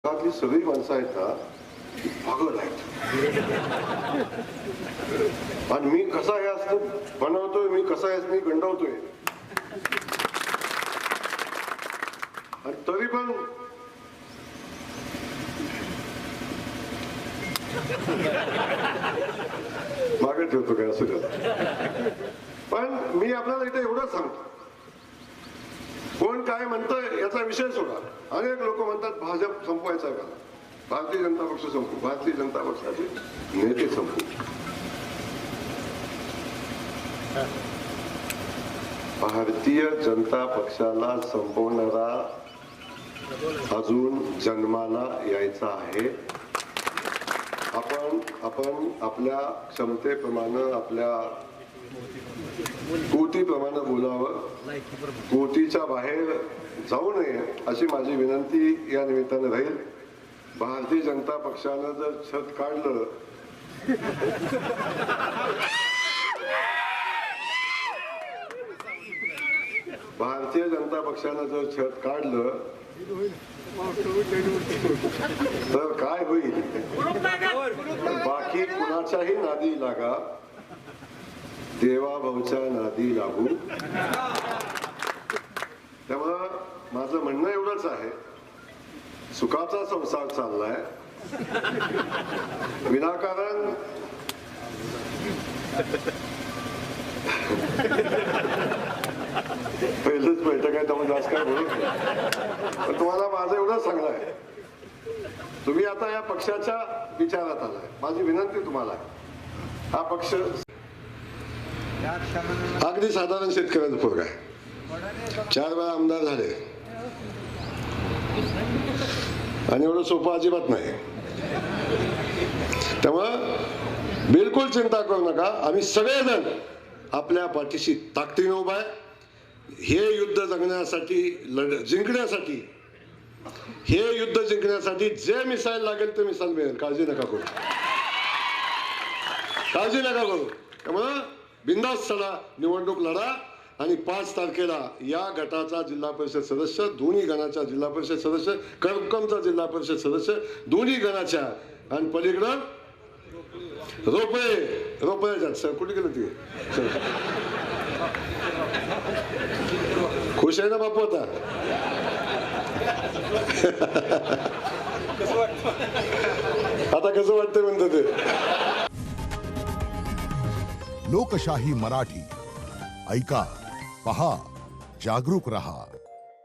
जगातली सगळी माणसं आहेत ना ती पागल आहेत. आणि मी कसा हे असतो बनवतोय, मी कसा यासनी गंडवतोय, आणि तरी पण मागे ठेवतो काय असं का. पण मी आपल्याला इथे एवढंच सांगतो, कोण काय म्हणतंय याचा विषय सोडा. अनेक लोक म्हणतात भाजप संपवायचा का, भारतीय जनता पक्ष संपू, भारतीय जनता पक्षाचे नेते संपू. भारतीय जनता पक्षाला संपवणारा अजून जन्माला यायचा आहे. आपण आपल्या क्षमतेप्रमाणे, आपल्या कोटीप्रमाणे बोलावं, कोटीच्या बाहेर जाऊ नये अशी माझी विनंती या निमित्ताने राहील. भारतीय जनता पक्षानं जर छत काढलं भारतीय जनता पक्षानं जर छत काढलं तर काय होईल. बाकी कुणाच्याही नादी लागा, देवाभाऊच्या नादी लागू. त्यामुळं माझं म्हणणं एवढंच आहे, सुखाचा संसार चाललाय, विनाकारण पहिलंच बैठक आहे त्यामुळे जास्त काय बोलत नाही. पण तुम्हाला माझं एवढंच सांगणं आहे, तुम्ही आता या पक्षाच्या विचारात आलाय. माझी विनंती तुम्हाला आहे, हा पक्ष अगदी साधारण शेतकऱ्याचा पोरगा आहे, 4 वेळा आमदार झाले, आणि एवढं सोपं अजिबात नाही. त्यामुळं बिलकुल चिंता करू नका, आम्ही सगळेजण आपल्या पाठीशी ताकदीने उभा आहे. हे युद्ध जगण्यासाठी, जिंकण्यासाठी, हे युद्ध जिंकण्यासाठी जे मिसाईल लागेल ते मिसाईल मिळेल. काळजी नका करू, काळजी नका करू. त्यामुळं बिनधास्त चला, निवडणूक लढा, आणि 5 तारखेला या गटाचा जिल्हा परिषद सदस्य, दोन्ही गणाच्या जिल्हा परिषद सदस्य, करकमचा जिल्हा परिषद सदस्य, दोन्ही गणाच्या, आणि पलीकडं रोपळे सर कुठे गेलं ते. खुश आहे ना बापू आता. आता कसं वाटतंय म्हणतं ते. लोकशाही मराठी ऐका, पहा, जागरूक रहा.